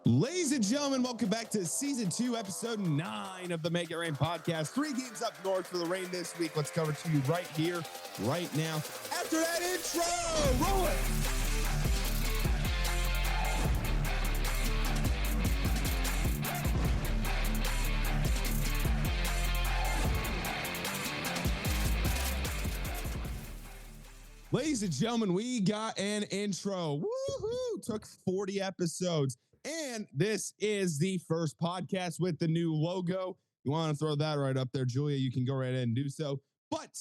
Ladies and gentlemen, welcome back to Season 2, Episode 9 of the Make It Rain podcast. 3 games up north for the Rain this week. Let's cover to you right here, right now. After that intro, roll it! Ladies and gentlemen, we got an intro. Woohoo! Took 40 episodes. And this is the first podcast with the new logo. You want to throw that right up there, Julia, you can go right ahead and do so. But,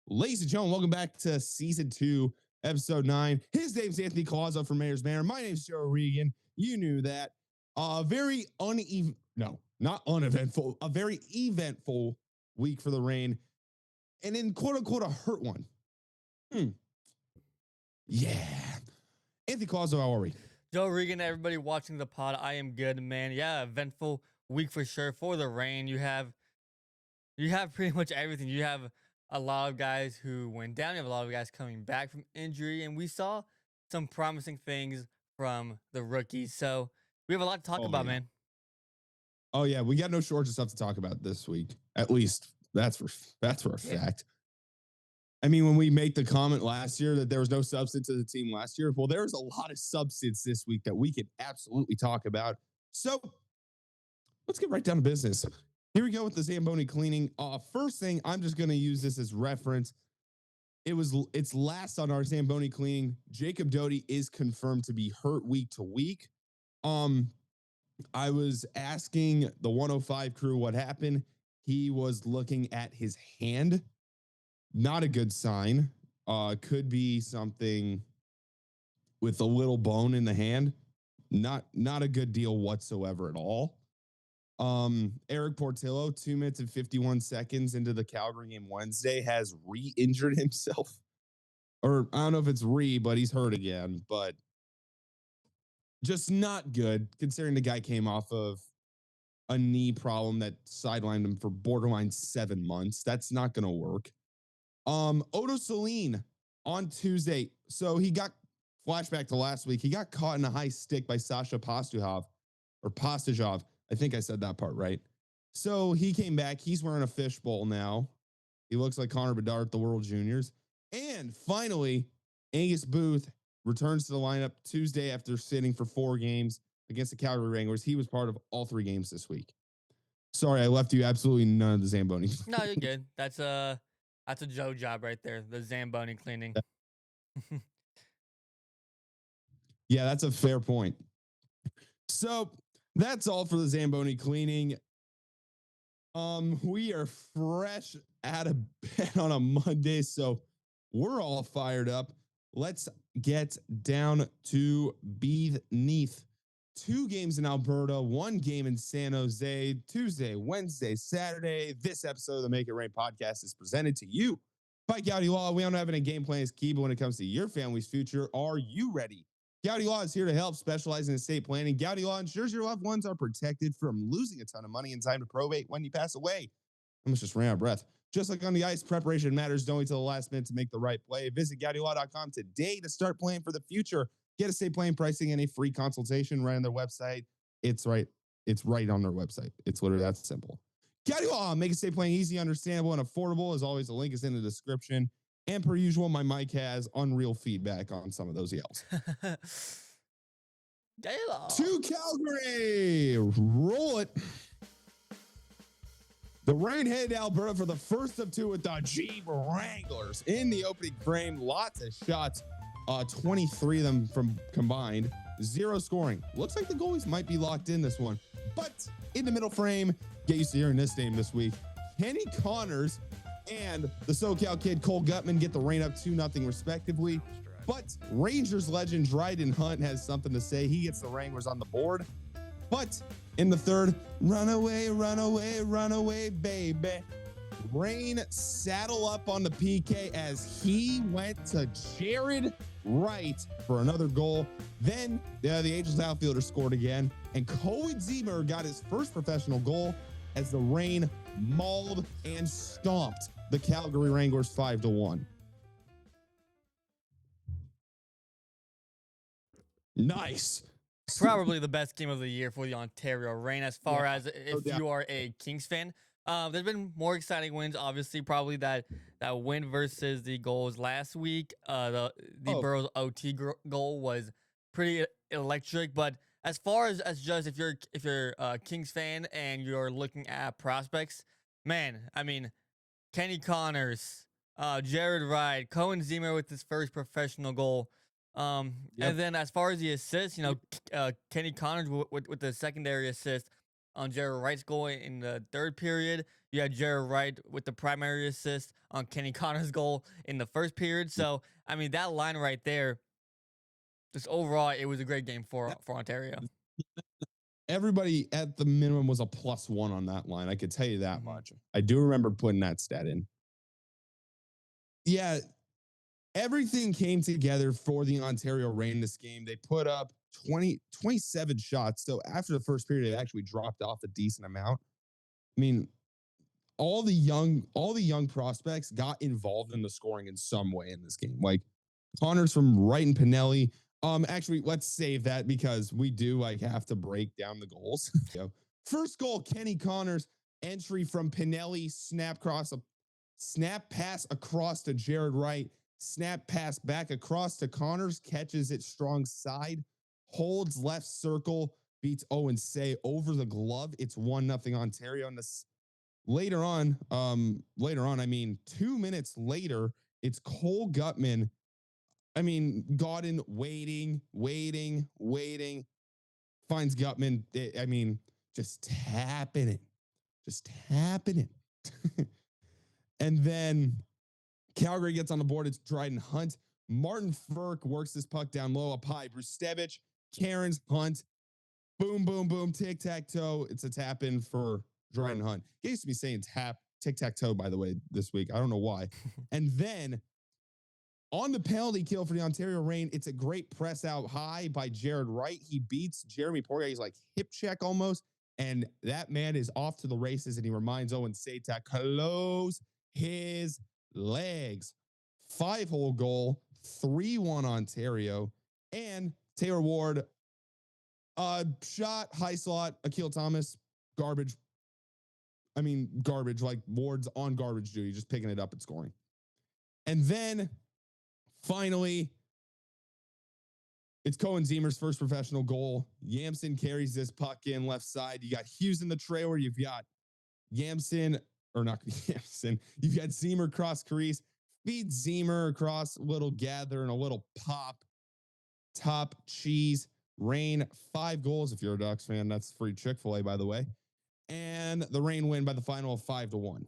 ladies and gentlemen, welcome back to Season 2, Episode 9. His name's Anthony Collazo from Mayor's Manor. My name's Joe O'Regan. You knew that. A very not uneventful, a very eventful week for the Rain. And in quote-unquote a hurt one. Yeah. Anthony Collazo, how are we? Joe O'Regan, everybody watching the pod, I am good, man. Yeah, eventful week for sure for the Rain. You have pretty much everything. You have a lot of guys who went down. You have a lot of guys coming back from injury, and we saw some promising things from the rookies. So we have a lot to talk about, man. Oh yeah, we got no shortage of stuff to talk about this week. At least that's for a fact. I mean, when we make the comment last year that there was no substance to the team last year, well, there's a lot of substance this week that we could absolutely talk about. So let's get right down to business. Here we go with the Zamboni cleaning. First thing, I'm just going to use this as reference. It's last on our Zamboni cleaning. Jacob Doty is confirmed to be hurt week to week. I was asking the 105 crew what happened. He was looking at his hand. Not a good sign. Could be something with a little bone in the hand. Not a good deal whatsoever at all. Eric Portillo, 2 minutes and 51 seconds into the Calgary game Wednesday, has re-injured himself. Or I don't know if it's but he's hurt again. But just not good, considering the guy came off of a knee problem that sidelined him for borderline 7 months. That's not going to work. Odo Celine on Tuesday. So he got flashback to last week. He got caught in a high stick by Sasha Pastujov. I think I said that part right. So he came back. He's wearing a fishbowl now. He looks like Connor Bedard at the World Juniors. And finally, Angus Booth returns to the lineup Tuesday after sitting for 4 games against the Calgary Wranglers. He was part of all 3 games this week. Sorry, I left you absolutely none of the Zamboni. No, you're good. That's a Joe job right there, the Zamboni cleaning. Yeah, that's a fair point. So that's all for the Zamboni cleaning. We are fresh out of bed on a Monday, so we're all fired up. Let's get down to beneath. 2 games in Alberta, 1 game in San Jose, Tuesday, Wednesday, Saturday. This episode of the Make It Rain podcast is presented to you by Goalie Law. We don't have any game plan is key, but when it comes to your family's future, are you ready? Goalie Law is here to help, specialize in estate planning. Goalie Law ensures your loved ones are protected from losing a ton of money in time to probate when you pass away. I almost just ran out of breath. Just like on the ice, preparation matters. Don't wait till the last minute to make the right play. Visit GoalieLaw.com today to start planning for the future. Get estate planning pricing and a free consultation right on their website. It's right on their website. It's literally that simple. Goalie Law, make estate planning easy, understandable, and affordable. As always, the link is in the description. And per usual, my mic has unreal feedback on some of those yells. To Calgary, roll it. The Rain headed to Alberta for the first of 2 with the G Wranglers in the opening frame. Lots of shots. 23 of them from combined, 0 scoring. Looks like the goalies might be locked in this one. But in the middle frame, get used to hearing this name this week. Kenny Connors and the SoCal kid Cole Gutman get the Rain up 2-0 respectively. But Rangers legend Dryden Hunt has something to say. He gets the Wranglers on the board. But in the third, run away, run away, run away, baby. Rain saddle up on the PK as he went to Jared Wright for another goal. Then the Angels outfielder scored again, and Cohen Zemer got his first professional goal as the Rain mauled and stomped the Calgary Wranglers 5-1. Nice. probably the best game of the year for the Ontario Reign. As Yeah, far as no if doubt. you are a Kings fan, there's been more exciting wins. Obviously, probably that win versus the goals last week. The Oh, Burrows OT goal was pretty electric. But as far as just if you're a Kings fan and you're looking at prospects, man, I mean Kenny Connors, Jared Wright, Cohen Zimmer with his first professional goal. yep. And then as far as the assists, Kenny Connors with the secondary assist on Jared Wright's goal in the third period. You had Jared Wright with the primary assist on Kenny Connors' goal in the first period. So, I mean, that line right there, just overall, it was a great game for Ontario. Everybody at the minimum was a +1 on that line. I could tell you that Hmm. much. I do remember putting that stat in. Yeah, everything came together for the Ontario Reign this game. They put up 27 shots. So after the first period, it actually dropped off a decent amount. I mean, all the young prospects got involved in the scoring in some way in this game. Like Connors from Wright and Pinelli. Actually, let's save that because we do like have to break down the goals. First goal, Kenny Connors, entry from Pinelli, snap pass across to Jared Wright, snap pass back across to Connors, catches it strong side, holds left circle, beats Owen Say over the glove. It's 1-0 Ontario. And this later on, I mean, 2 minutes later, it's Cole Gutman. I mean, Godin waiting, finds Gutman. I mean, just tapping it. And then Calgary gets on the board. It's Dryden Hunt. Martin Ferk works this puck down low up high. Brustevich, Cairns, Hunt. Boom, boom, boom. Tic tac toe. It's a tap in for Dryden Hunt. He used to be saying tic tac toe, by the way, this week. I don't know why. And then on the penalty kill for the Ontario Reign, it's a great press out high by Jared Wright. He beats Jeremy Poirier. He's like hip check almost. And that man is off to the races. And he reminds Owen Sata, close his legs. 5-hole goal, 3-1 Ontario. And Taylor Ward, shot, high slot, Akil Thomas, garbage. I mean, garbage, like Ward's on garbage duty, just picking it up and scoring. And then finally, it's Cohen Zimmer's first professional goal. Yamson carries this puck in left side. You got Hughes in the trailer. You've got Yamson, or not Yamson. You've got Zimmer cross crease. Feed Zimmer across, little gather and a little pop. Top cheese. Reign, 5 goals. If you're a Ducks fan, that's free Chick-fil-A, by the way. And the Reign win by the final of 5-1.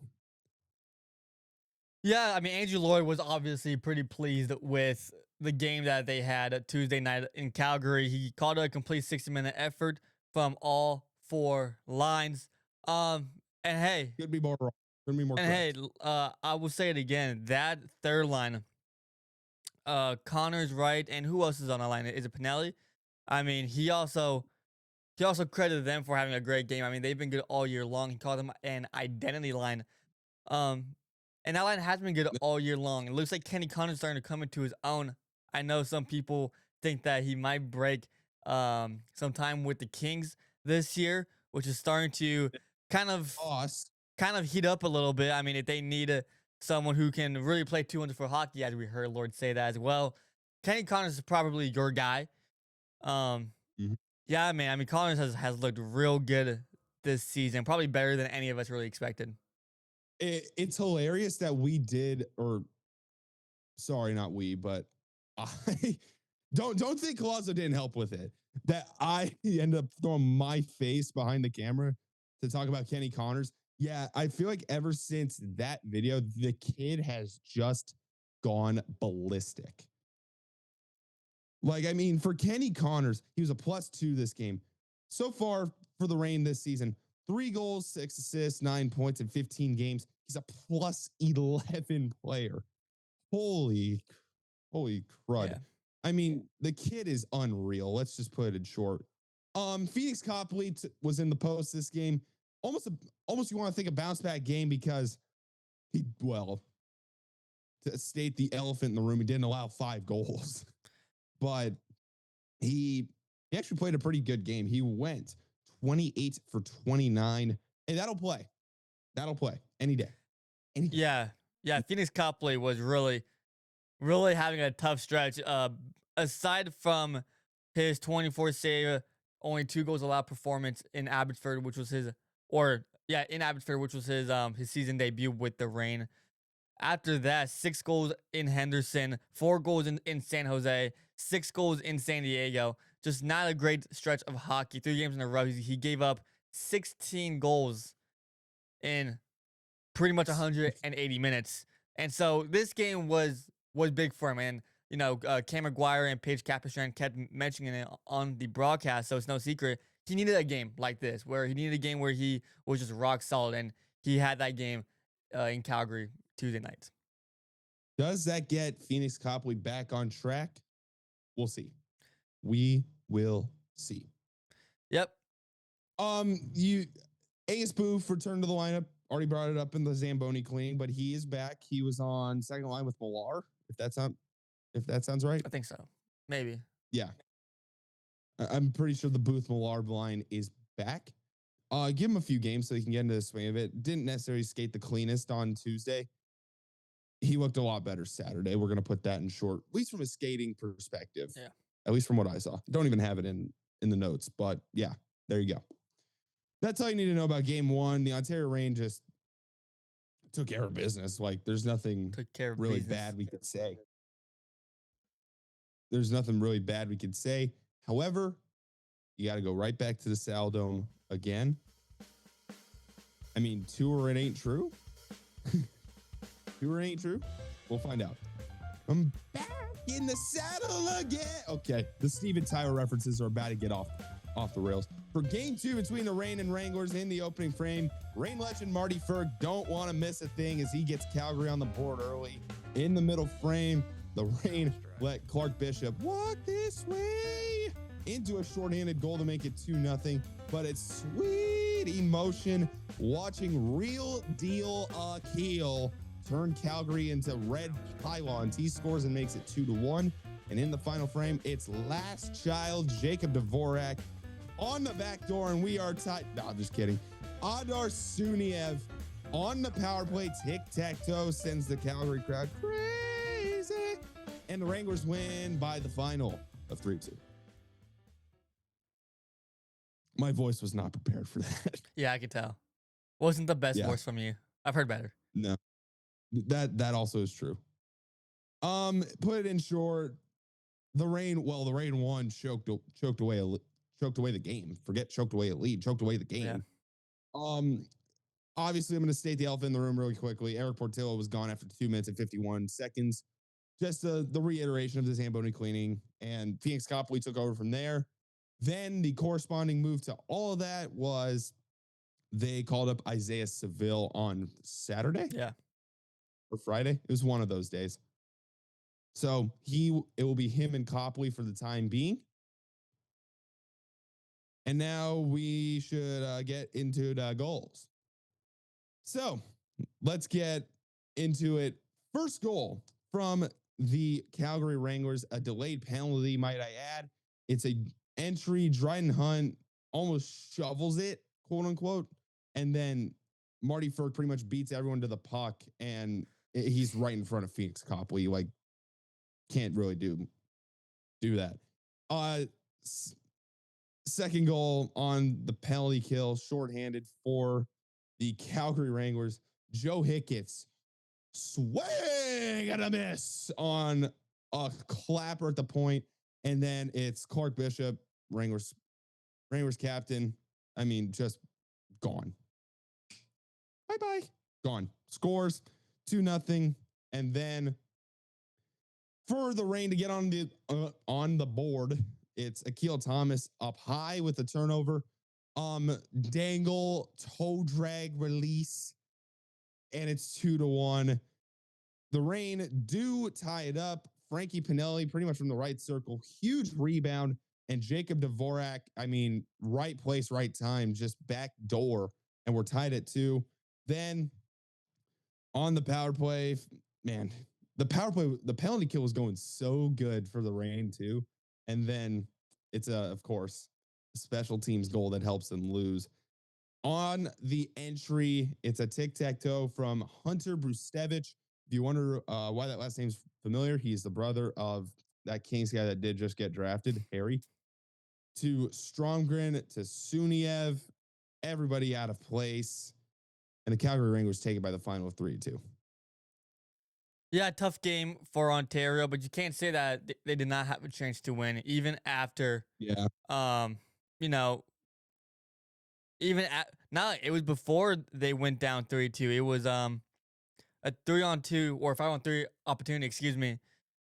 Yeah, I mean, Andrew Lloyd was obviously pretty pleased with the game that they had Tuesday night in Calgary. He called it a complete 60-minute effort from all 4 lines. Um, and hey, Could be more wrong. Could be more and hey, correct. I will say it again. That third line, Connors, Wright, and who else is on the line? Is it Pinelli? I mean, he also credited them for having a great game. I mean, they've been good all year long. He called them an identity line. Um, and that line has been good all year long. It looks like Kenny Connors is starting to come into his own. I know some people think that he might break some time with the Kings this year, which is starting to kind of Boss. heat up a little bit. I mean, if they need someone who can really play 200 for hockey, as we heard Lord say that as well, Kenny Connors is probably your guy. Um, Mhm. yeah, man. I mean, Connors has looked real good this season, probably better than any of us really expected. It's hilarious that we did, or sorry, not we, but I don't think Collazo didn't help with it. That I ended up throwing my face behind the camera to talk about Kenny Connors. Yeah, I feel like ever since that video, the kid has just gone ballistic. Like, I mean, for Kenny Connors, he was a +2 this game. So far for the Reign this season, 3 goals, 6 assists, 9 points in 15 games. He's a +11 player. Holy, holy crud. Yeah. I mean, the kid is unreal. Let's just put it in short. Phoenix Copley was in the post this game. Almost you want to think a bounce back game because well, to state the elephant in the room, he didn't allow 5 goals. But he He actually played a pretty good game. He went 28 for 29. And that'll play. That'll play any day. Any day. Yeah, yeah. Phoenix Copley was really having a tough stretch. Aside from his 24 save, only 2 goals allowed performance in Abbotsford, which was his, or yeah, in Abbotsford, which was his season debut with the Reign. After that, 6 goals in Henderson, 4 goals in San Jose, 6 goals in San Diego. Just not a great stretch of hockey. 3 games in a row, he gave up 16 goals in pretty much 180 minutes. And so this game was big for him. And Cam McGuire and Paige Capistran kept mentioning it on the broadcast, so it's no secret he needed a game like this, where he needed a game where he was just rock solid, and he had that game in Calgary Tuesday night. Does that get Phoenix Copley back on track? We'll see. We will see. Yep. Ace Booth returned to the lineup. Already brought it up in the Zamboni cleaning, but he is back. He was on second line with Millar. If that sounds right. I think so. Maybe. Yeah. I'm pretty sure the Booth Millar line is back. Give him a few games so he can get into the swing of it. Didn't necessarily skate the cleanest on Tuesday. He looked a lot better Saturday. We're going to put that in short, at least from a skating perspective. Yeah. At least from what I saw. Don't even have it in the notes, but yeah, there you go. That's all you need to know about game one. The Ontario Reign just took care of business. Like, there's nothing really bad we could say. There's nothing really bad we could say. However, you got to go right back to the Saddledome again. I mean, tour it ain't true. Tour it ain't true. We'll find out. I'm back in the saddle again. Okay, the Steven Tyler references are about to get off the rails. For game two between the Reign and Wranglers in the opening frame, Reign legend Marty Ferg don't want to miss a thing as he gets Calgary on the board early. In the middle frame, the Reign let Clark Bishop walk this way into a shorthanded goal to make it 2-0. But it's sweet emotion watching real deal Akil turn Calgary into red pylons. He scores and makes it 2-1. And in the final frame, it's last child Jacob Dvorak on the back door, and we are tied. No, just kidding. Adar Suniev on the power play. Tic-tac-toe sends the Calgary crowd crazy. And the Wranglers win by the final of 3-2. My voice was not prepared for that. Yeah, I could tell. Wasn't the best voice from you. I've heard better. No, that also is true. Put it in short, the Reign won, choked away the game. Forget choked away a lead, choked away the game. Yeah. Obviously, I'm going to state the elephant in the room really quickly. Eric Portillo was gone after 2 minutes and 51 seconds. Just the reiteration of the Zamboni cleaning, and Phoenix Copley took over from there. Then the corresponding move to all of that was they called up Isaiah Seville on Saturday. Yeah. Or Friday. It was one of those days. So it will be him and Copley for the time being. And now we should get into the goals. So let's get into it. First goal from the Calgary Wranglers, a delayed penalty, might I add. It's a entry. Dryden Hunt almost shovels it, quote unquote. And then Marty Ferg pretty much beats everyone to the puck, and he's right in front of Phoenix Copley. Like, can't really do that. Second goal on the penalty kill, shorthanded for the Calgary Wranglers. Joe Hickett's swing and a miss on a clapper at the point. And then it's Clark Bishop, Wranglers captain. I mean, just gone. Bye-bye. Gone. Scores 2-0. And then for the Reign to get on the board, it's Akil Thomas up high with the turnover. Dangle, toe drag release, and it's 2-1. The Reign do tie it up. Frankie Pinelli, pretty much from the right circle, huge rebound, and Jacob Dvorak, I mean, right place, right time, just back door, and we're tied at 2. Then on the power play, man, the penalty kill was going so good for the Reign too. And then it's of course, a special teams goal that helps them lose. On the entry, it's a tic-tac-toe from Hunter Brustevich. If you wonder why that last name's familiar, he's the brother of that Kings guy that did just get drafted, Harry. To Stromgren, to Suniev, everybody out of place. And the Calgary Ring was taken by the final of 3-2. Yeah, tough game for Ontario, but you can't say that they did not have a chance to win, even after, Yeah. you know, even at not it was before they went down 3-2. It was a 3-on-2 or 5-on-3 opportunity, excuse me,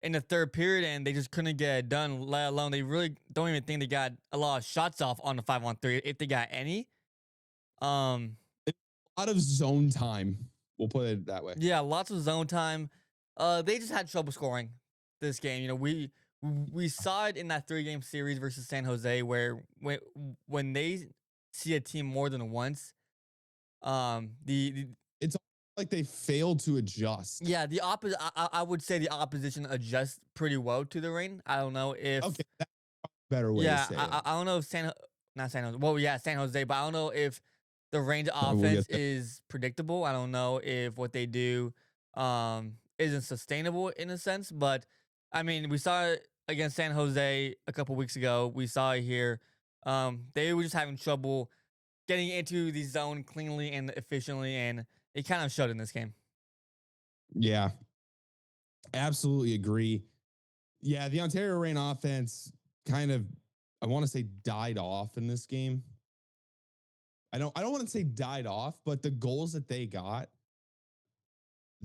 in the third period, and they just couldn't get it done. Let alone they really don't even think they got a lot of shots off on the 5-on-3, if they got any. Um, A lot of zone time. We'll put it that way. yeah, lots of zone time. They just had trouble scoring this game. You know, we saw it in that 3-game series versus San Jose, where when they see a team more than once, the It's like they failed to adjust. yeah, the opposite. I would say the opposition adjusts pretty well to the rain. I don't know if Okay, that's a better way to yeah, say it. I don't know if not San Jose. Well, yeah, San Jose, but I don't know if the range We'll offense get there. is predictable. I don't know if what they do isn't sustainable in a sense. But I mean, we saw it against San Jose a couple weeks ago. We saw it here. They were just having trouble getting into the zone cleanly and efficiently, and it kind of showed in this game. Yeah, absolutely agree. Yeah, the Ontario Reign offense kind of, I want to say, died off in this game. I don't want to say died off, but the goals that they got,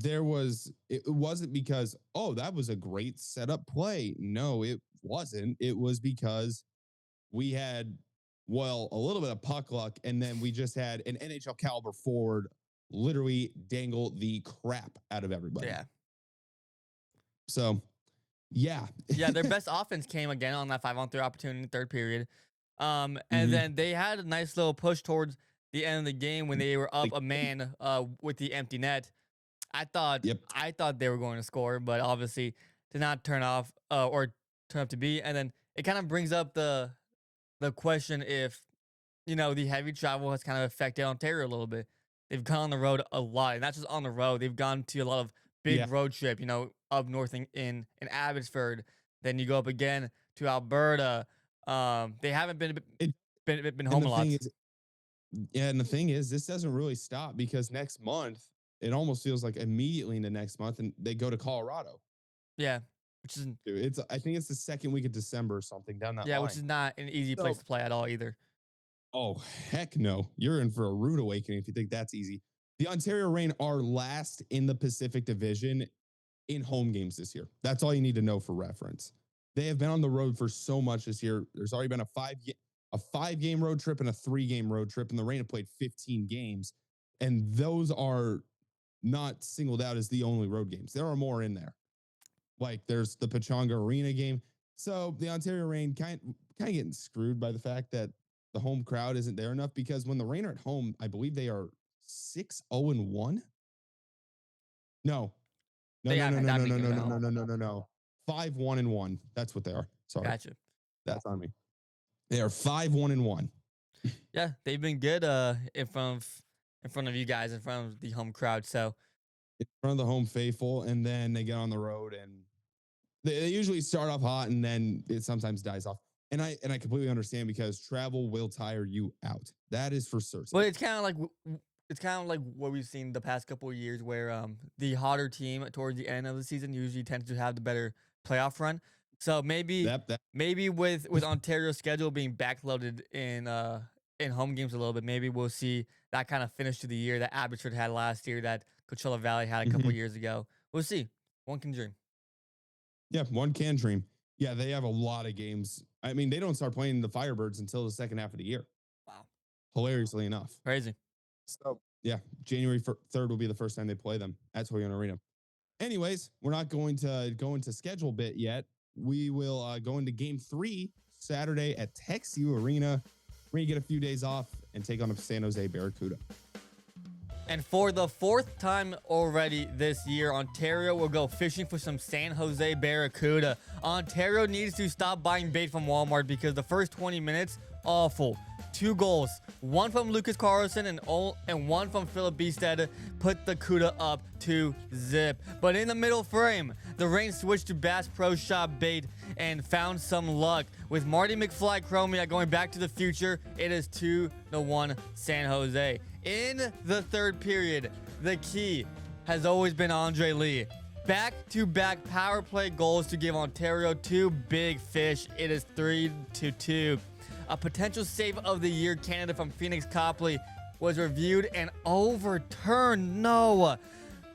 it wasn't because, oh, that was a great setup play. No, it wasn't. It was because we had, well, a little bit of puck luck, and then we just had an NHL caliber forward literally dangle the crap out of everybody. Yeah. So, yeah. Yeah, their best offense came again on that 5-on-3 opportunity in the third period. And Mhm. then they had a nice little push towards the end of the game when they were up a man with the empty net. Yep. I thought they were going to score, but obviously did not turn off or turn up to be. And then it kind of brings up the question if the heavy travel has kind of affected Ontario a little bit. They've gone on the road a lot, and not just on the road. They've gone to a lot of Yeah. big road trip. Up north in Abbotsford. Then you go up again to Alberta. They haven't been home And a the thing lot. is, yeah, and the thing is, this doesn't really stop because next month, it almost feels like immediately into next month, and they go to Colorado. Yeah, which is I think it's the second week of December or something down that yeah, line. which is not an easy place So, to play at all either. oh, heck no. You're in for a rude awakening if you think that's easy. The Ontario Reign are last in the Pacific Division in home games this year. That's all you need to know for reference. They have been on the road for so much this year. There's already been a 5-game road trip and a 3-game road trip, and the Reign have played 15 games. And those are not singled out as the only road games. There are more in there. Like there's the Pechanga Arena game. So the Ontario Reign kind of getting screwed by the fact that the home crowd isn't there enough, because when the Reign are at home, I believe they are 6-0-1. No, no, But no, yeah, no, man, no, that'd no, be no, good no, at no, no, home. no, no, no, no. 5-1-1. That's what they are. Sorry, Gotcha. that's on me. They are 5-1-1. Yeah, they've been good in front of you guys, in front of the home crowd. So In front of the home faithful, and then they get on the road, and they usually start off hot, and then it sometimes dies off. And I completely understand, because travel will tire you out. That is for certain. but it's kind of like what we've seen the past couple of years, where the hotter team towards the end of the season usually tends to have the better playoff run. So maybe with Ontario's schedule being backloaded in home games a little bit, maybe we'll see that kind of finish to the year that Abbotsford had last year, that Coachella Valley had a couple Mhm. years ago. We'll see. One can dream. Yeah, one can dream. Yeah, they have a lot of games. I mean, they don't start playing the Firebirds until the second half of the year, Wow, hilariously enough. crazy. So, yeah, January 3rd will be the first time they play them at Toyota Arena. Anyways, we're not going to go into schedule bit yet. We will go into game 3 Saturday at TexU Arena. We're going to get a few days off and take on the San Jose Barracuda. And for the fourth time already this year, Ontario will go fishing for some San Jose Barracuda. Ontario needs to stop buying bait from Walmart because the first 20 minutes, awful. 2 goals, one from Lucas Carlson and one from Philip Beestead, put the Cuda up to zip. But in the middle frame, the Reign switched to Bass Pro Shop bait and found some luck. With Marty McFly Chromia going back to the future, it is 2-1 San Jose. In the third period, the key has always been Andre Lee. Back-to-back power play goals to give Ontario 2 big fish. It is 3-2. A potential save of the year candidate from Phoenix Copley was reviewed and overturned. No.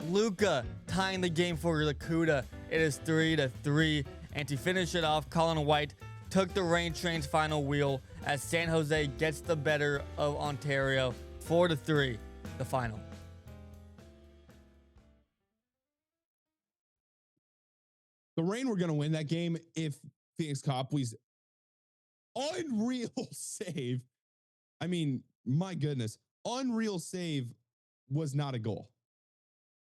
Luka tying the game for the Cuda. It is 3-3. And to finish it off, Colin White took the Reign train's final wheel as San Jose gets the better of Ontario. 4-3, the final. The Reign were going to win that game if Phoenix Copley's unreal save. I mean, my goodness, unreal save was not a goal.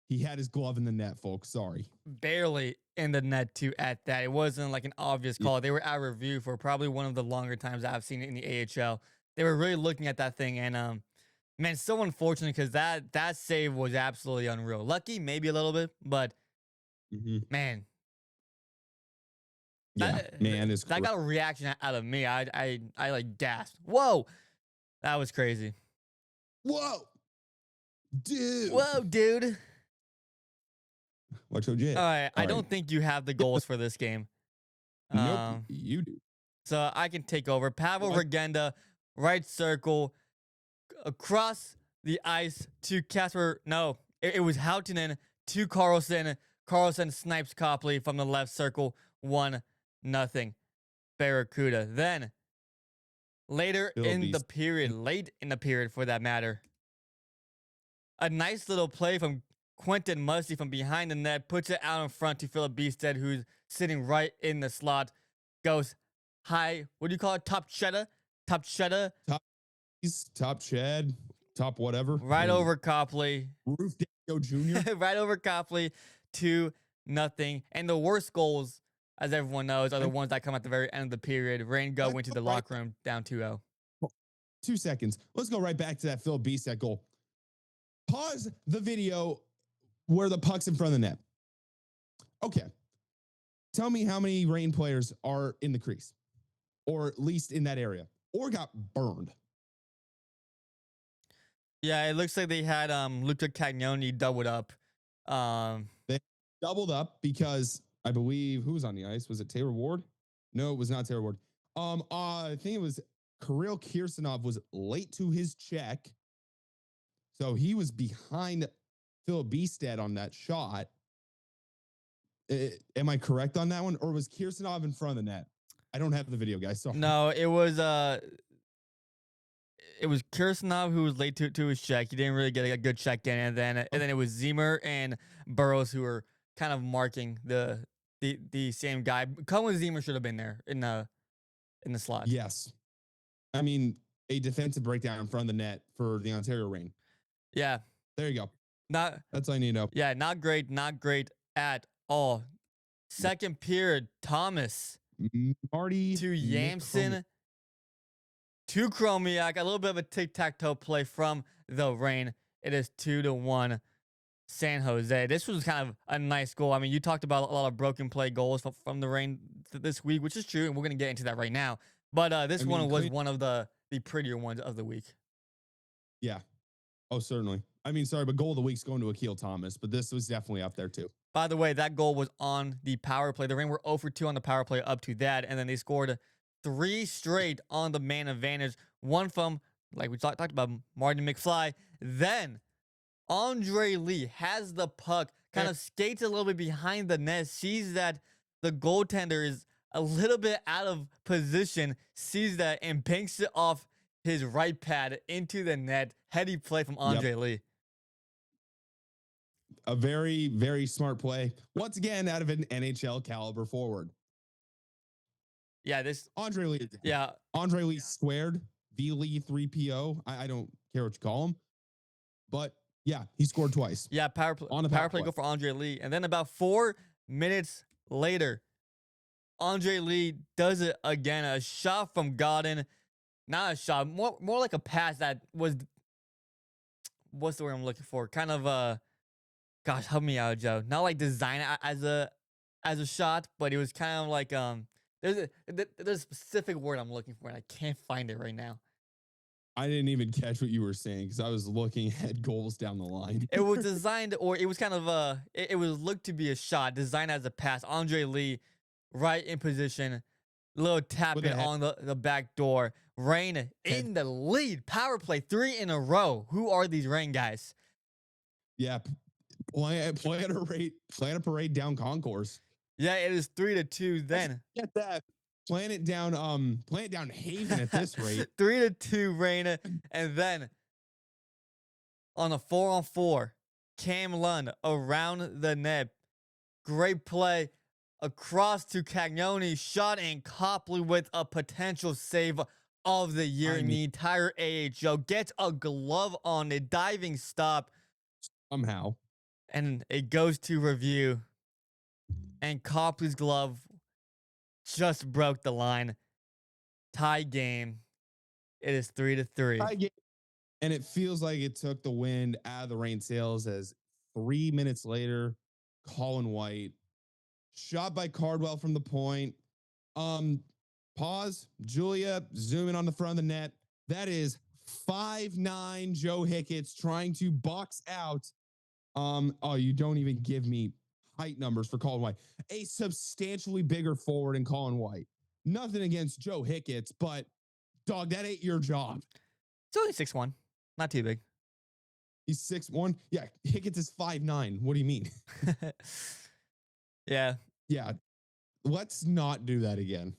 He had his glove in the net, folks. Sorry. Barely in the net, too, at that. It wasn't like an obvious call. They were out of review for probably one of the longer times I've seen it in the AHL. They were really looking at that thing, and man, so unfortunate because that save was absolutely unreal. Lucky, maybe a little bit, but man. Yeah, that got a reaction out of me. I like gasped. Whoa, that was crazy. Whoa, dude. Whoa, dude. What's your jet? All right, I don't think you have the goals for this game. Nope, you do. So I can take over. Pavel Regenda, right circle, across the ice to Casper. No, it was Hautinen to Carlson. Carlson snipes Copley from the left circle. 1-0 Barracuda. Then later in the period, late in the period for that matter, a nice little play from Quentin Musty from behind the net puts it out in front to Philip Beestead, who's sitting right in the slot. Goes high. What do you call it? Top cheddar? Top cheddar? Top Chad. Top whatever. Right over Copley. Roof Daniel Jr. Right over Copley. 2-0. And the worst goals, as everyone knows, are the ones that come at the very end of the period. Reign go into the locker room down 2-0. 2 seconds. Let's go right back to that Phil Beestead goal. Pause the video where the puck's in front of the net. Okay. Tell me how many Reign players are in the crease, or at least in that area, or got burned. Yeah, it looks like they had Luca Cagnoni doubled up. They doubled up because I believe who was on the ice? Was it Taylor Ward? No, it was not Taylor Ward. I think it was Kirill Kirsanov was late to his check. So he was behind Phil Beestead on that shot. Am I correct on that one? Or was Kirsanov in front of the net? I don't have the video, guys. Sorry. No, it was Kirsanov who was late to his check. He didn't really get a good check in, and then it was Zimmer and Burrows who were kind of marking the same guy. Cohen Zimmer should have been there in the slot. Yes. I mean, a defensive breakdown in front of the net for the Ontario Reign. Yeah. There you go. That's all I need to know. Yeah, not great at all. Second period, Thomas. Marty to Yamson. To Chromiak. A little bit of a tic-tac-toe play from the Reign. It is 2-1 San Jose. This was kind of a nice goal. I mean, you talked about a lot of broken play goals from the Reign this week, which is true, and we're going to get into that right now. But this one was one of the prettier ones of the week. Yeah. Oh, certainly. I mean, sorry, but goal of the week's going to Akil Thomas, but this was definitely up there too. By the way, that goal was on the power play. The Reign were 0 for 2 on the power play up to that, and then they scored 3 straight on the man advantage. One from, like we talked about, Martin McFly. Then Andre Lee has the puck, kind of skates a little bit behind the net, sees that the goaltender is a little bit out of position, sees that, and banks it off his right pad into the net. Heady play from Andre Lee. A very, very smart play. Once again, out of an NHL caliber forward. Yeah, this Andre Lee. Yeah. Andre Lee squared. V Lee 3PO. I don't care what you call him. But Yeah, he scored twice Yeah, power play, on the power power play play. goal for Andre Lee. And then about 4 minutes later, Andre Lee does it again. A shot from Godin. Not a shot, more like a pass that was, what's the word I'm looking for? Kind of gosh, help me out, Joe. Not like designed as a shot, but it was kind of like there's a specific word I'm looking for and I can't find it right now. I didn't even catch what you were saying because I was looking at goals down the line. It was designed, or it was kind of it was looked to be a shot, designed as a pass. Andre Lee, right in position, little tap With in a on the back door. Rain head, in the lead, power play 3 in a row. Who are these Rain guys? yeah, plan a parade down concourse. Yeah, it is 3-2. Then Get that. Plan it down Haven at this rate. 3-2 Rain, and then on a 4-on-4, Cam Lund around the net. Great play across to Cagnoni, shot and Copley with a potential save of the year in the entire AHL. Gets a glove on a diving stop, Somehow. and it goes to review. And Copley's glove just broke the line. Tie game. It is 3-3. And it feels like it took the wind out of the Rain sails as 3 minutes later, Colin White shot by Cardwell from the point. Pause. Julia, zoom in on the front of the net. That is 5'9" Joe Hicketts trying to box out. Oh, you don't even give me height numbers for Colin White. A substantially bigger forward in Colin White. Nothing against Joe Hicketts, but dog, that ain't your job. It's only 6'1". Not too big. He's 6'1". Yeah, Hicketts is 5'9". What do you mean? Yeah. Yeah. Let's not do that again.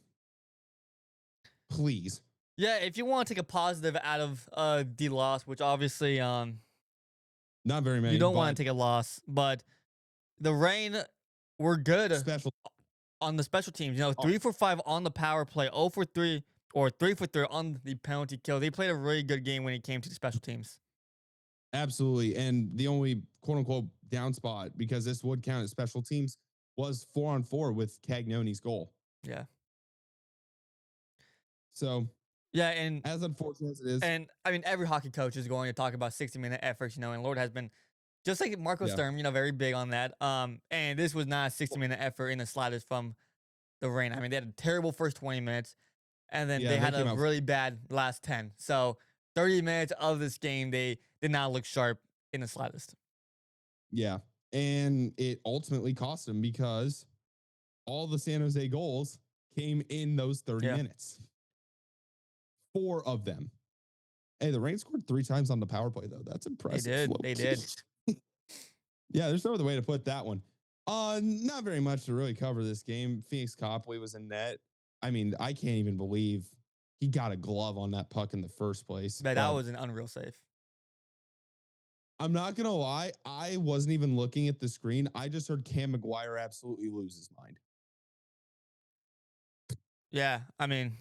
Please. Yeah, if you want to take a positive out of the loss, which obviously Not very many. you don't want to take a loss, but the Rain were good special. on the special teams. You know, 3 for 5 on the power play, 0 for 3 or 3 for 3 on the penalty kill. They played a really good game when it came to the special teams. Absolutely. And the only quote unquote down spot, because this would count as special teams, was 4-on-4 with Cagnoni's goal. Yeah. So yeah, and as unfortunate as it is, and I mean every hockey coach is going to talk about 60-minute efforts, you know, and Lord has been just like Marco Sturm, you know, very big on that. And this was not a 60-minute effort in the slightest from the Rain. I mean, they had a terrible first 20 minutes, and then they had a really bad last 10. So 30 minutes of this game, they did not look sharp in the slightest. Yeah. And it ultimately cost them because all the San Jose goals came in those 30 minutes. 4 of them. Hey, the Rain scored 3 times on the power play, though. That's impressive. They did. Yeah, there's no other way to put that one. Not very much to really cover this game. Phoenix Copley was in net. I mean, I can't even believe he got a glove on that puck in the first place. But that was an unreal save. I'm not going to lie. I wasn't even looking at the screen. I just heard Cam McGuire absolutely lose his mind. Yeah, I mean,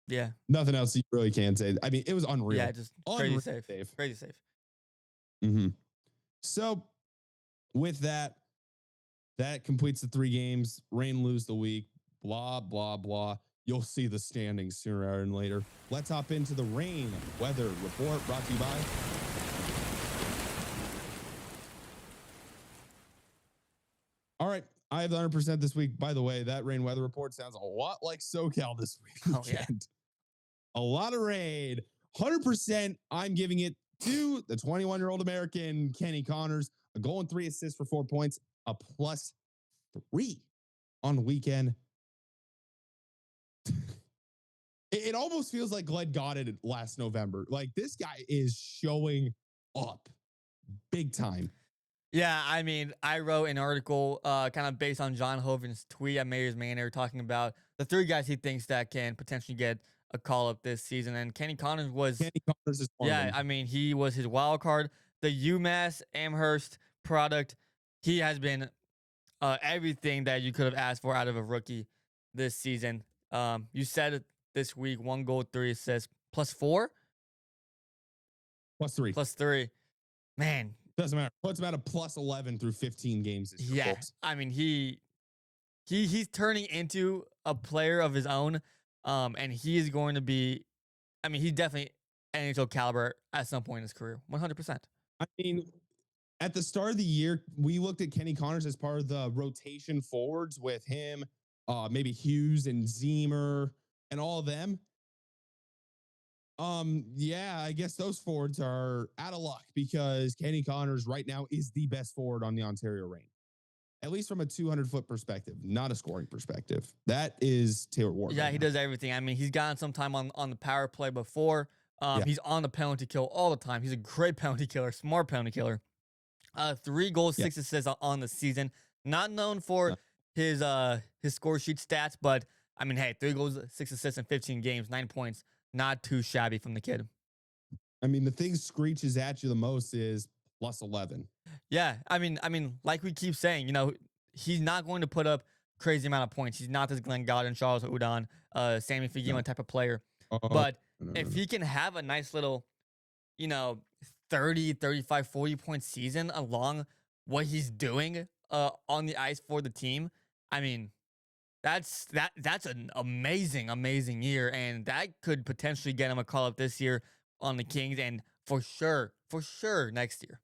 yeah. Nothing else you really can say. I mean, it was unreal. Yeah, just crazy save. Crazy save. Mm-hmm. So with that, that completes the 3 games. Rain lose the week. Blah, blah, blah. You'll see the standings sooner rather than later. Let's hop into the Rain weather report brought to you by. All right. I have the 100% this week. By the way, that rain weather report sounds a lot like SoCal this weekend. Oh, yeah. A lot of rain. 100%. I'm giving it to the 21-year-old American, Kenny Connors. A goal and 3 assists for 4 points. A +3 on the weekend. It almost feels like Glenn got it last November. Like, this guy is showing up big time. Yeah, I mean, I wrote an article kind of based on John Hoven's tweet at Mayor's Manor talking about the 3 guys he thinks that can potentially get a call-up this season. And Kenny Connors was... is one of them. I mean, he was his wild card. The UMass Amherst product, he has been everything that you could have asked for out of a rookie this season. You said it this week, 1 goal, 3 assists, +4? +3. +3. Man, Doesn't matter. Puts him at a +11 through 15 games this year, yeah. folks. I mean, he's turning into a player of his own. And he is going to be. I mean, he's definitely NHL caliber at some point in his career. 100%. I mean, at the start of the year, we looked at Kenny Connors as part of the rotation forwards with him, maybe Hughes and Zemer and all of them. Yeah, I guess those forwards are out of luck because Kenny Connors right now is the best forward on the Ontario Reign, at least from a 200-foot perspective, not a scoring perspective. That is Taylor Ward. Yeah, right he now. does everything. I mean, he's gotten some time on the power play before. Yeah. He's on the penalty kill all the time. He's a great penalty killer, smart penalty killer. 3 goals, Yeah. 6 assists on the season. Not known for No. his score sheet stats, but I mean, hey, 3 goals, 6 assists in 15 games, 9 points. Not too shabby from the kid. I mean, the thing screeches at you the most is +11. Yeah, I mean, like we keep saying, he's not going to put up crazy amount of points. He's not this Glenn Godden, Charles Udon, Sammy Fagima No. type of player. Oh, But if he can have a nice little, you know, 30, 35, 40 point season along what he's doing on the ice for the team, I mean, that's an amazing year, and that could potentially get him a call up this year on the Kings, and for sure next year.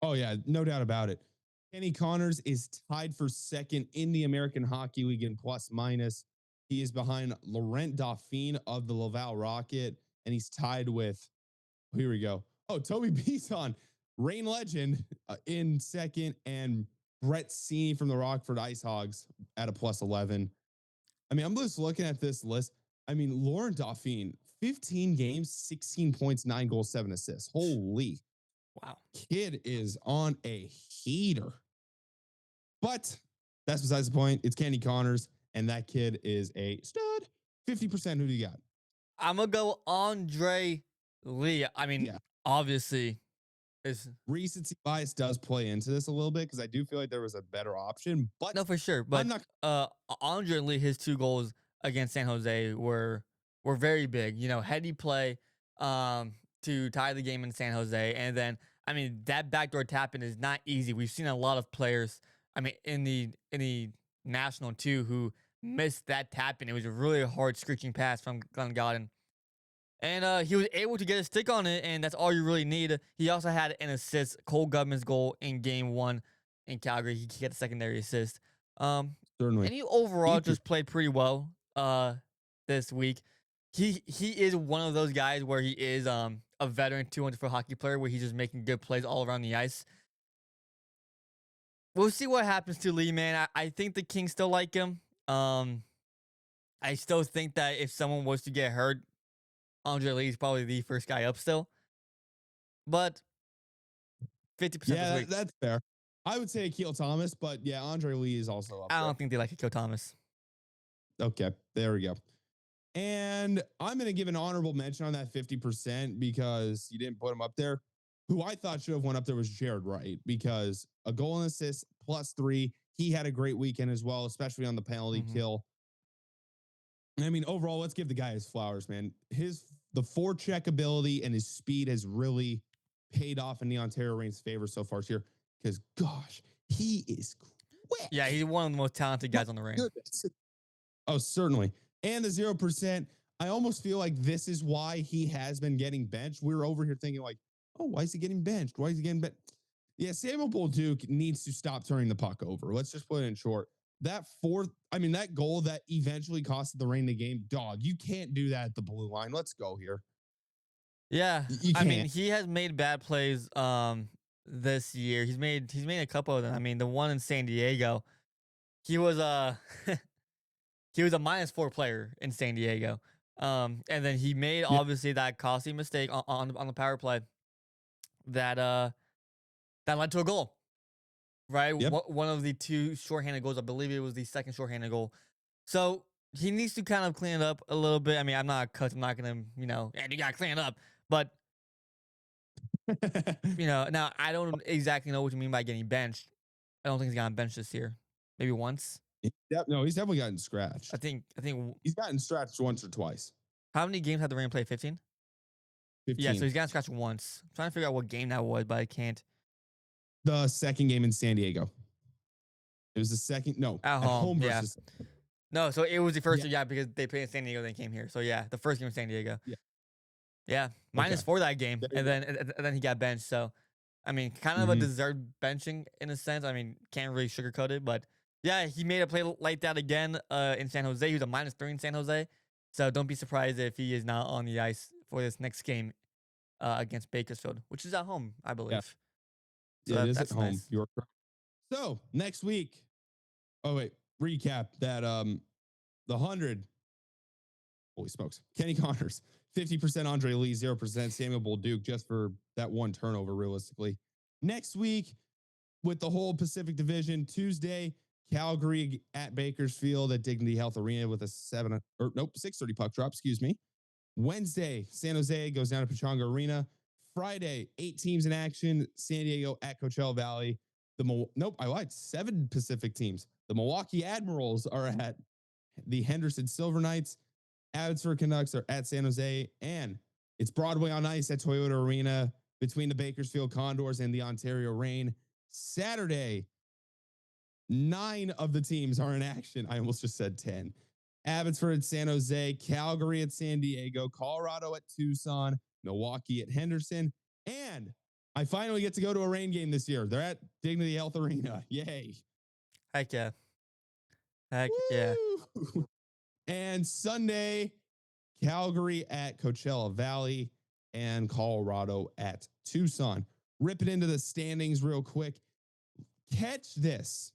Oh, yeah, no doubt about it. Kenny Connors is tied for second in the American Hockey League in plus minus. He is behind Laurent Dauphin of the Laval Rocket, and he's tied with, here we go. Oh, Toby Beason, Rain legend, in second, and Brett Sini from the Rockford Ice Hogs at a +11. I mean, I'm just looking at this list. I mean, Laurent Dauphin, 15 games, 16 points, 9 goals, 7 assists. Holy. Wow. Kid is on a heater. But that's besides the point. It's Kenny Connors, and that kid is a stud. 50%. Who do you got? I'm gonna go Andre Lee. I mean, Yeah. obviously, is Recency bias does play into this a little bit because I do feel like there was a better option, no but for sure. I'm But not. Andre Lee, his 2 goals against San Jose were very big. Heady play to tie the game in San Jose, and then I mean that backdoor tap in is not easy. We've seen a lot of players. I mean, in the national too, who missed that tap in. It was a really hard screeching pass from Glenn Godden. And he was able to get a stick on it, and that's all you really need. He also had an assist, Cole Gutman's goal in game 1 in Calgary. He got a secondary assist. Certainly. And he overall Keep your- just played pretty well this week. He is one of those guys where he is a veteran 200-foot hockey player where he's just making good plays all around the ice. We'll see what happens to Lee, man. I think the Kings still like him. I still think that if someone was to get hurt, Andre Lee is probably the first guy up still. But 50% this Yeah, week. that's fair. I would say Akil Thomas, but yeah, Andre Lee is also up I there. don't think they like Akil Thomas. Okay, there we go. And I'm going to give an honorable mention on that 50% because you didn't put him up there. Who I thought should have went up there was Jared Wright because a goal and assist +3. He had a great weekend as well, especially on the penalty kill. I mean, overall, let's give the guy his flowers, man. The forecheck ability and his speed has really paid off in the Ontario Reign's favor so far this year because, gosh, he is quick. Yeah, he's one of the most talented guys on the ring. Goodness. Oh, certainly. And the 0%, I almost feel like this is why he has been getting benched. We were over here thinking like, oh, why is he getting benched? Why is he getting benched? Yeah, Samuel Bolduc needs to stop turning the puck over. Let's just put it in short. That goal that eventually costed the Reign the game, dog, you can't do that at the blue line. Let's go here. Yeah, You I mean, can't. he has made bad plays this year. He's made a couple of them. I mean, the one in San Diego, he was he was a -4 player in San Diego. And then he made obviously that costly mistake on the power play that that led to a goal. Right? Yep. One of the 2 shorthanded goals. I believe it was the second shorthanded goal. So he needs to kind of clean it up a little bit. I mean, I'm not a coach. I'm not going to, and you got to clean it up. But, now I don't exactly know what you mean by getting benched. I don't think he's gotten benched this year. Maybe once. No, he's definitely gotten scratched. I think He's gotten scratched once or twice. how many games had the Reign play? 15? 15. Yeah, so he's gotten scratched once. I'm trying to figure out what game that was, but I can't. The second game in San Diego. It was the second. No, At home, yeah. versus. No, so it was the first Yeah. year, because they played in San Diego, then came here. So yeah, the first game in San Diego. Yeah. Yeah, -4 that game, There you and then he got benched. So, I mean, kind of a deserved benching in a sense. I mean, can't really sugarcoat it, but yeah, he made a play like that again in San Jose. He was a -3 in San Jose, so don't be surprised if he is not on the ice for this next game against Bakersfield, which is at home, I believe. Yeah, So it is at home. nice. You're correct. So next week. Oh wait, recap that. The 100. Holy smokes. Kenny Connors, 50% Andre Lee, 0% Samuel Bolduc, just for that one turnover, realistically. Next week, with the whole Pacific Division, Tuesday, Calgary at Bakersfield at Dignity Health Arena with a 6:30 puck drop, excuse me. Wednesday, San Jose goes down to Pechanga Arena. Friday, 8 teams in action, San Diego at Coachella Valley. I lied, 7 Pacific teams. The Milwaukee Admirals are at the Henderson Silver Knights. Abbotsford Canucks are at San Jose, and it's Broadway on ice at Toyota Arena between the Bakersfield Condors and the Ontario Reign. Saturday, 9 of the teams are in action. I almost just said 10. Abbotsford at San Jose, Calgary at San Diego, Colorado at Tucson, Milwaukee at Henderson, and I finally get to go to a Reign game this year. They're at Dignity Health Arena. Yay. Heck yeah. Yeah. And Sunday, Calgary at Coachella Valley and Colorado at Tucson. Rip it into the standings real quick. Catch this.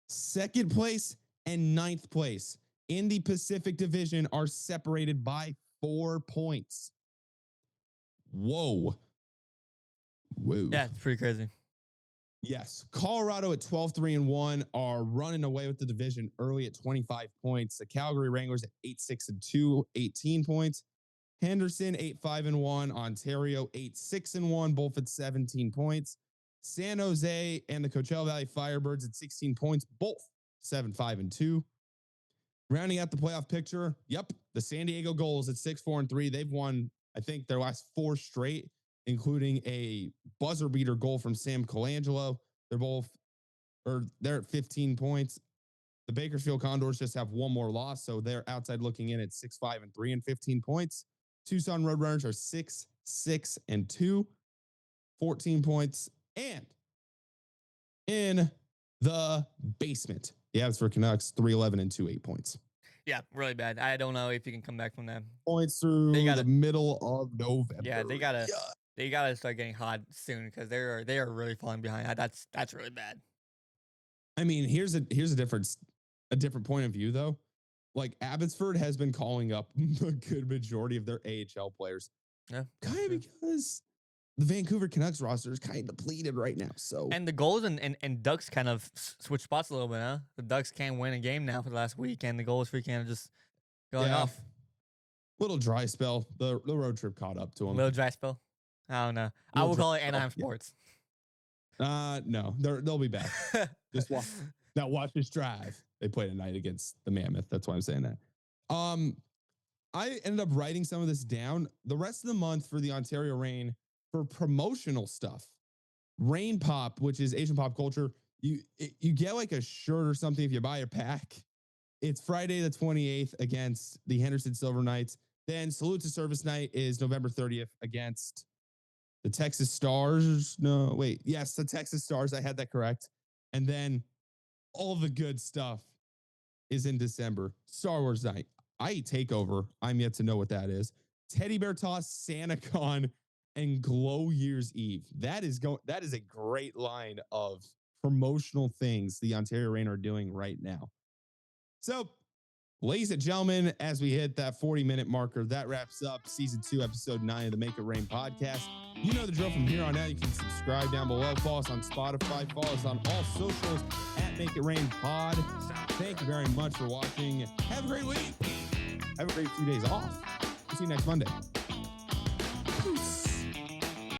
2nd place and 9th place in the Pacific Division are separated by 4 points. Whoa. Yeah, it's pretty crazy. Yes. Colorado at 12-3-1 are running away with the division early at 25 points. The Calgary Wranglers at 8-6-2, 18 points. Henderson 8-5-1. Ontario 8-6-1, both at 17 points. San Jose and the Coachella Valley Firebirds at 16 points, both 7-5-2. Rounding out the playoff picture, the San Diego Gulls at 6-4-3. They've won, I think, their last 4 straight, including a buzzer beater goal from Sam Colangelo. They're at 15 points. The Bakersfield Condors just have one more loss, so they're outside looking in at 6-5-3 and 15 points. Tucson Roadrunners are 6-6-2, 14 points. And in the basement, the Abbotsford Canucks 3-11-2, 8 points. Yeah, really bad. I don't know if you can come back from that. Points through the middle of November. Yeah, they gotta start getting hot soon, because they are really falling behind. That's really bad. I mean, here's a different point of view though. Like, Abbotsford has been calling up a good majority of their AHL players. Yeah, kind of because the Vancouver Canucks roster is kind of depleted right now. So, and the Goals and Ducks kind of switch spots a little bit, huh? The Ducks can't win a game now for the last week, and the Goals freaking just going off. Little dry spell. The road trip caught up to them. Little dry spell. I don't know. I will call it Anaheim Sports. No, they'll be back. Just watch this drive. They played tonight against the Mammoth. That's why I'm saying that. I ended up writing some of this down. The rest of the month for the Ontario Reign, for promotional stuff, Rain Pop, which is Asian pop culture, you get like a shirt or something if you buy a pack. It's Friday the 28th against the Henderson Silver Knights. Then Salute to Service Night is November 30th against the Texas Stars. No, wait. Yes, the Texas Stars. I had that correct. And then all the good stuff is in December. Star Wars Night. Takeover. I'm yet to know what that is. Teddy Bear Toss, SantaCon, and Glow Year's Eve. That is a great line of promotional things the Ontario Reign are doing right now. So, ladies and gentlemen, as we hit that 40-minute marker, that wraps up season 2, episode 9 of the Make It Rain podcast. You know the drill from here on out. You can subscribe down below. Follow us on Spotify. Follow us on all socials at Make It Rain Pod. Thank you very much for watching. Have a great week. Have a great few days off. See you next Monday. Peace.